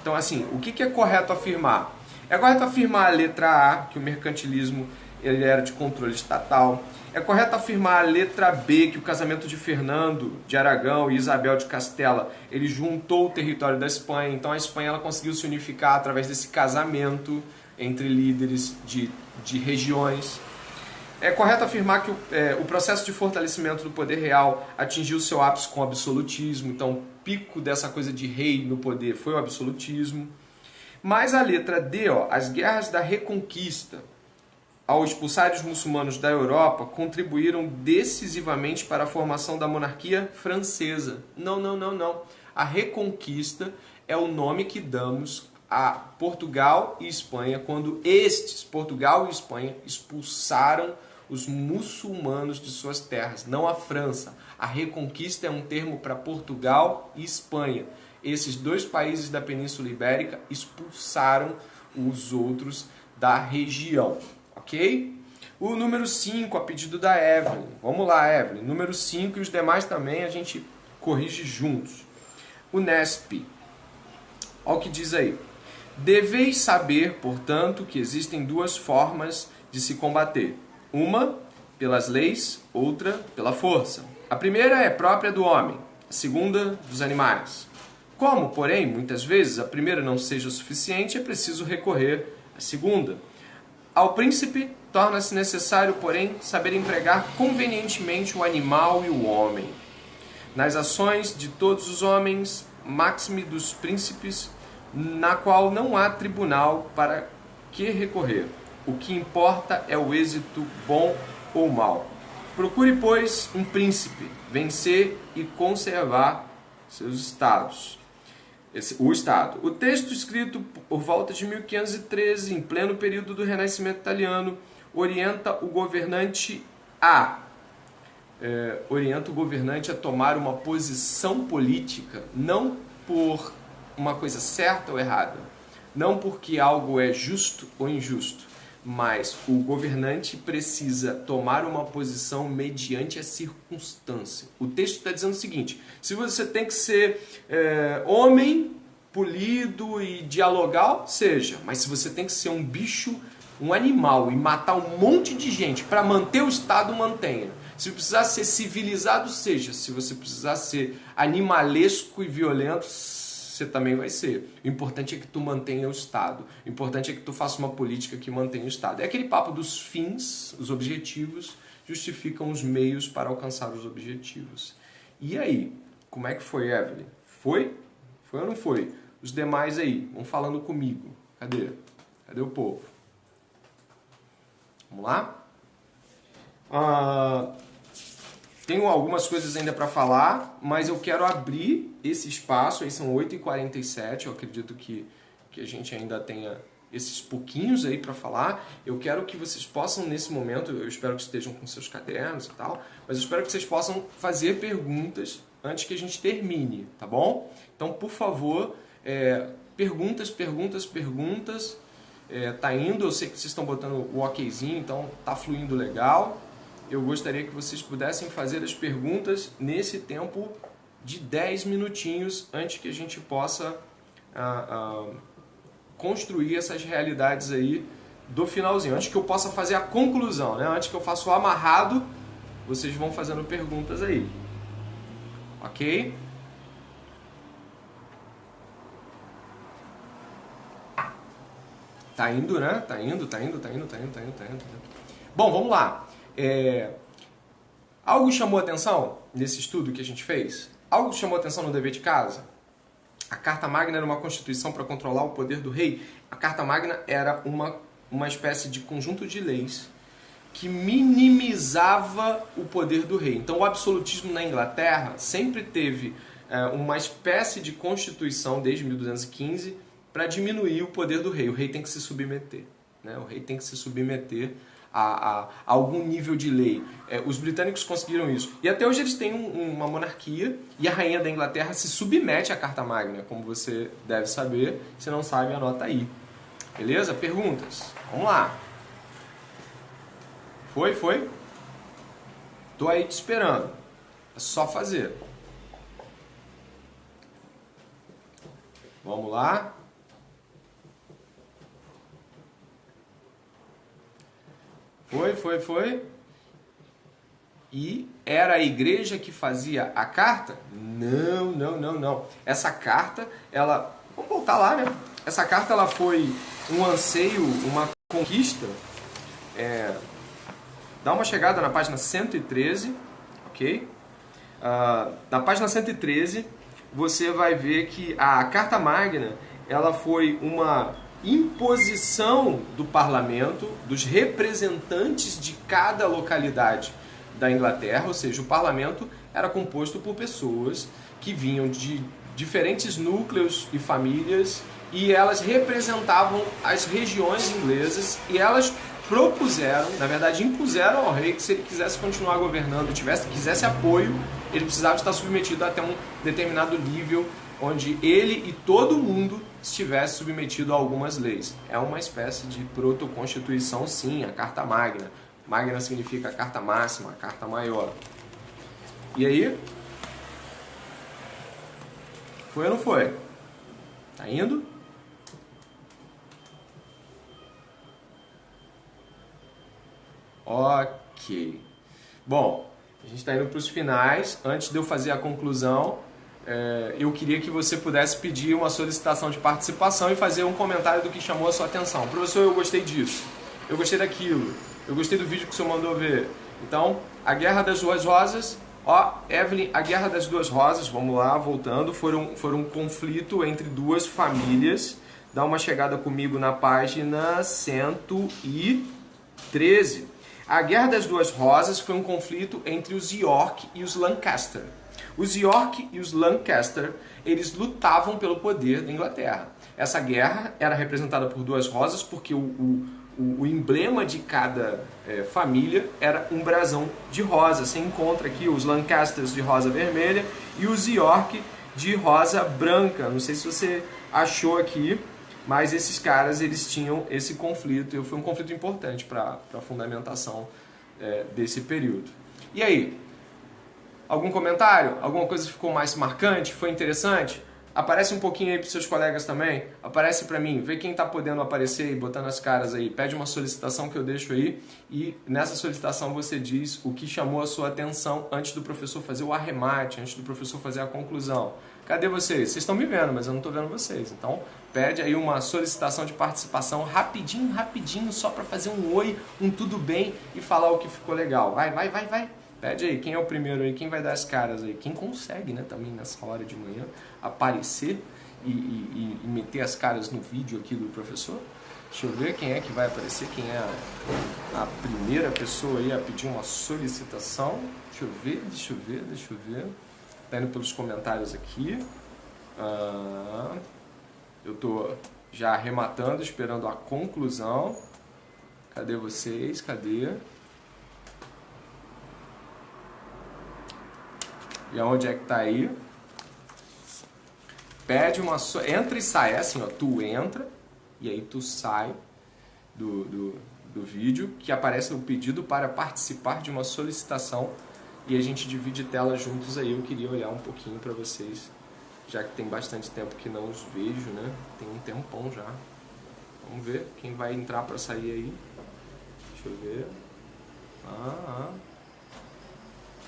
Então, assim, o que é correto afirmar? É correto afirmar a letra A, que o mercantilismo ele era de controle estatal. É correto afirmar a letra B, que o casamento de Fernando de Aragão e Isabel de Castela, ele juntou o território da Espanha. Então a Espanha ela conseguiu se unificar através desse casamento entre líderes de regiões. É correto afirmar que o processo de fortalecimento do poder real atingiu seu ápice com o absolutismo, então o pico dessa coisa de rei no poder foi o absolutismo. Mas a letra D, ó, as guerras da Reconquista, ao expulsar os muçulmanos da Europa, contribuíram decisivamente para a formação da monarquia francesa. Não, não, não, não. A Reconquista é o nome que damos a Portugal e Espanha quando estes, Portugal e Espanha, expulsaram os muçulmanos de suas terras, não a França. A Reconquista é um termo para Portugal e Espanha. Esses dois países da Península Ibérica expulsaram os outros da região, ok? O número 5, a pedido da Evelyn. Vamos lá, Evelyn. Número 5 e os demais também a gente corrige juntos. O NESP. Olha o que diz aí. Deveis saber, portanto, que existem duas formas de se combater. Uma pelas leis, outra pela força. A primeira é própria do homem, a segunda dos animais. Como, porém, muitas vezes a primeira não seja suficiente, é preciso recorrer à segunda. Ao príncipe, torna-se necessário, porém, saber empregar convenientemente o animal e o homem. Nas ações de todos os homens, máxime dos príncipes, na qual não há tribunal para que recorrer. O que importa é o êxito bom ou mau. Procure, pois, um príncipe, vencer e conservar seus estados. O Estado. O texto, escrito por volta de 1513, em pleno período do Renascimento italiano, orienta o governante a tomar uma posição política, não por uma coisa certa ou errada, não porque algo é justo ou injusto, mas o governante precisa tomar uma posição mediante a circunstância. O texto está dizendo o seguinte: se você tem que ser homem, polido e dialogal, seja, mas se você tem que ser um bicho, um animal e matar um monte de gente para manter o Estado, mantenha. Se precisar ser civilizado, seja. Se você precisar ser animalesco e violento, você também vai ser. O importante é que tu mantenha o Estado. O importante é que tu faça uma política que mantenha o Estado. É aquele papo dos fins, os objetivos, justificam os meios para alcançar os objetivos. E aí? Como é que foi, Evelyn? Foi? Foi ou não foi? Os demais aí, vão falando comigo. Cadê? Cadê o povo? Vamos lá? Tenho algumas coisas ainda para falar, mas eu quero abrir esse espaço. Aí são 8h47, eu acredito que a gente ainda tenha esses pouquinhos aí para falar. Eu quero que vocês possam, nesse momento, eu espero que estejam com seus cadernos e tal, mas eu espero que vocês possam fazer perguntas antes que a gente termine, tá bom? Então, por favor, perguntas. Tá indo, eu sei que vocês estão botando o okzinho, então tá fluindo legal. Eu gostaria que vocês pudessem fazer as perguntas nesse tempo de 10 minutinhos antes que a gente possa construir essas realidades aí do finalzinho. Antes que eu possa fazer a conclusão, né? Antes que eu faça o amarrado, vocês vão fazendo perguntas aí. Ok? Tá indo, né? Tá indo. Bom, vamos lá. Algo chamou atenção nesse estudo que a gente fez? Algo chamou atenção no dever de casa? A Carta Magna era uma constituição para controlar o poder do rei. A Carta Magna era uma espécie de conjunto de leis que minimizava o poder do rei. Então o absolutismo na Inglaterra sempre teve uma espécie de constituição desde 1215 para diminuir o poder do rei. O rei tem que se submeter, né? O rei tem que se submeter a algum nível de lei. Os britânicos conseguiram isso. E até hoje eles têm uma monarquia e a rainha da Inglaterra se submete à Carta Magna, como você deve saber. Se não sabe, anota aí. Beleza? Perguntas? Vamos lá. Foi? Tô aí te esperando. É só fazer. Vamos lá. Foi. E era a igreja que fazia a carta? Não. Essa carta, vamos voltar lá, né? Essa carta, ela foi um anseio, uma conquista Dá uma chegada na página 113, ok? Na página 113, você vai ver que a Carta Magna ela foi uma imposição do parlamento, dos representantes de cada localidade da Inglaterra, ou seja, o parlamento era composto por pessoas que vinham de diferentes núcleos e famílias e elas representavam as regiões inglesas e elas propuseram, na verdade impuseram ao rei que se ele quisesse continuar governando, quisesse apoio, ele precisava estar submetido até um determinado nível onde ele e todo mundo estivesse submetido a algumas leis. É uma espécie de protoconstituição, sim, a Carta Magna. Magna significa carta máxima, carta maior. E aí? Foi ou não foi? Tá indo? Ok. Bom, a gente está indo para os finais. Antes de eu fazer a conclusão, eu queria que você pudesse pedir uma solicitação de participação e fazer um comentário do que chamou a sua atenção. Professor, eu gostei disso, eu gostei daquilo, eu gostei do vídeo que o senhor mandou ver. Então, a Guerra das Duas Rosas, Evelyn, a Guerra das Duas Rosas, vamos lá, voltando, foi um conflito entre duas famílias. Dá uma chegada comigo na página 113. A Guerra das Duas Rosas foi um conflito entre os York e os Lancaster. Os York e os Lancaster, eles lutavam pelo poder da Inglaterra. Essa guerra era representada por duas rosas porque o emblema de cada família era um brasão de rosa. Você encontra aqui os Lancasters de rosa vermelha e os York de rosa branca. Não sei se você achou aqui, mas esses caras eles tinham esse conflito e foi um conflito importante para a fundamentação desse período. E aí? Algum comentário? Alguma coisa que ficou mais marcante? Foi interessante? Aparece um pouquinho aí para os seus colegas também. Aparece para mim. Vê quem está podendo aparecer e botando as caras aí. Pede uma solicitação que eu deixo aí. E nessa solicitação você diz o que chamou a sua atenção antes do professor fazer o arremate, antes do professor fazer a conclusão. Cadê vocês? Vocês estão me vendo, mas eu não estou vendo vocês. Então, pede aí uma solicitação de participação rapidinho, rapidinho, só para fazer um oi, um tudo bem e falar o que ficou legal. Vai, vai, vai, vai. Pede aí, quem é o primeiro aí, quem vai dar as caras aí, quem consegue, né, também nessa hora de manhã, aparecer e meter as caras no vídeo aqui do professor. Deixa eu ver quem é que vai aparecer, quem é a primeira pessoa aí a pedir uma solicitação. Deixa eu ver, deixa eu ver, deixa eu ver. Tá indo pelos comentários aqui. Eu tô já arrematando, esperando a conclusão. Cadê vocês? Cadê? E aonde é que tá aí? Pede uma... Entra e sai, é assim, ó. Tu entra e aí tu sai do vídeo, que aparece o pedido para participar de uma solicitação e a gente divide tela juntos aí. Eu queria olhar um pouquinho para vocês, já que tem bastante tempo que não os vejo, né? Tem um tempão já. Vamos ver quem vai entrar para sair aí. Deixa eu ver.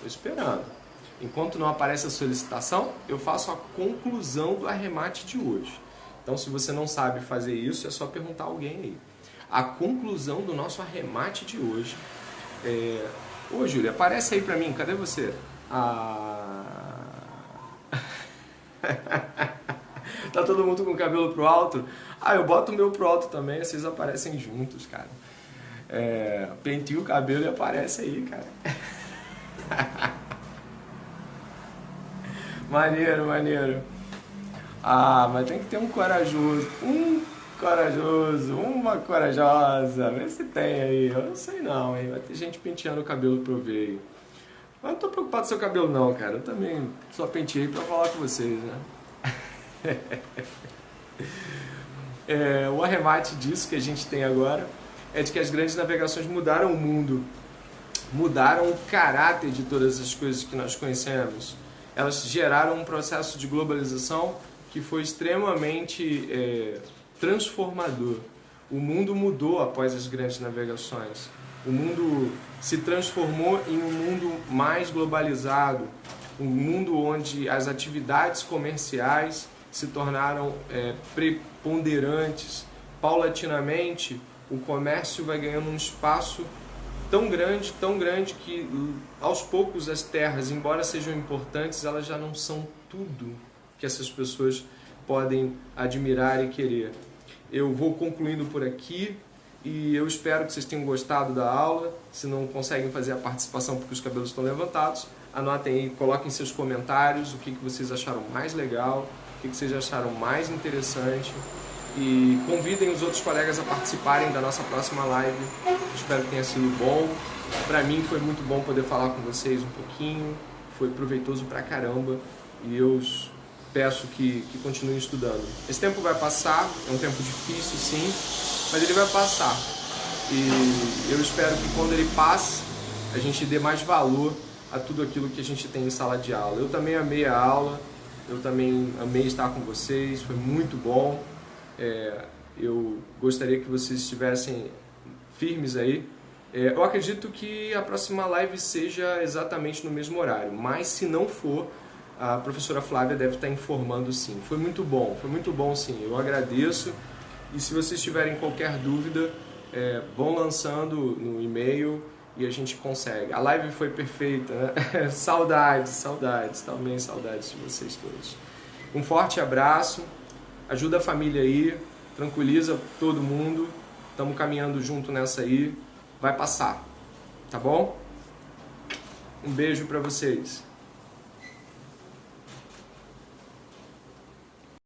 Tô esperando. Enquanto não aparece a solicitação, eu faço a conclusão do arremate de hoje. Então, se você não sabe fazer isso, é só perguntar a alguém aí. A conclusão do nosso arremate de hoje é... Ô, Júlia, aparece aí pra mim. Cadê você? Tá todo mundo com o cabelo pro alto? Eu boto o meu pro alto também, vocês aparecem juntos, cara. Penteio o cabelo e aparece aí, cara. Maneiro, maneiro. Mas tem que ter um corajoso. Uma corajosa. Vê se tem aí. Eu não sei não, hein. Vai ter gente penteando o cabelo pra eu ver aí. Mas não tô preocupado com seu cabelo não, cara. Eu também só penteei pra falar com vocês, né. O arremate disso que a gente tem agora é de que as grandes navegações mudaram o mundo. Mudaram o caráter de todas as coisas que nós conhecemos. Elas geraram um processo de globalização que foi extremamente transformador. O mundo mudou após as grandes navegações. O mundo se transformou em um mundo mais globalizado, um mundo onde as atividades comerciais se tornaram preponderantes. Paulatinamente, o comércio vai ganhando um espaço tão grande que aos poucos as terras, embora sejam importantes, elas já não são tudo que essas pessoas podem admirar e querer. Eu vou concluindo por aqui e eu espero que vocês tenham gostado da aula. Se não conseguem fazer a participação porque os cabelos estão levantados, anotem aí, coloquem seus comentários, o que vocês acharam mais legal, o que vocês acharam mais interessante. E convidem os outros colegas a participarem da nossa próxima live. Espero que tenha sido bom. Para mim foi muito bom poder falar com vocês um pouquinho. Foi proveitoso pra caramba. E eu peço que continuem estudando. Esse tempo vai passar, é um tempo difícil sim, mas ele vai passar. E eu espero que quando ele passe, a gente dê mais valor a tudo aquilo que a gente tem em sala de aula. Eu também amei a aula, eu também amei estar com vocês, foi muito bom. Eu gostaria que vocês estivessem firmes aí. Eu acredito que a próxima live seja exatamente no mesmo horário, mas se não for, a professora Flávia deve estar informando sim. Foi muito bom sim, eu agradeço. E se vocês tiverem qualquer dúvida, vão lançando no e-mail e a gente consegue. A live foi perfeita, né? Saudades, também saudades de vocês todos. Um forte abraço. Ajuda a família aí, tranquiliza todo mundo, estamos caminhando junto nessa aí, vai passar, tá bom? Um beijo para vocês.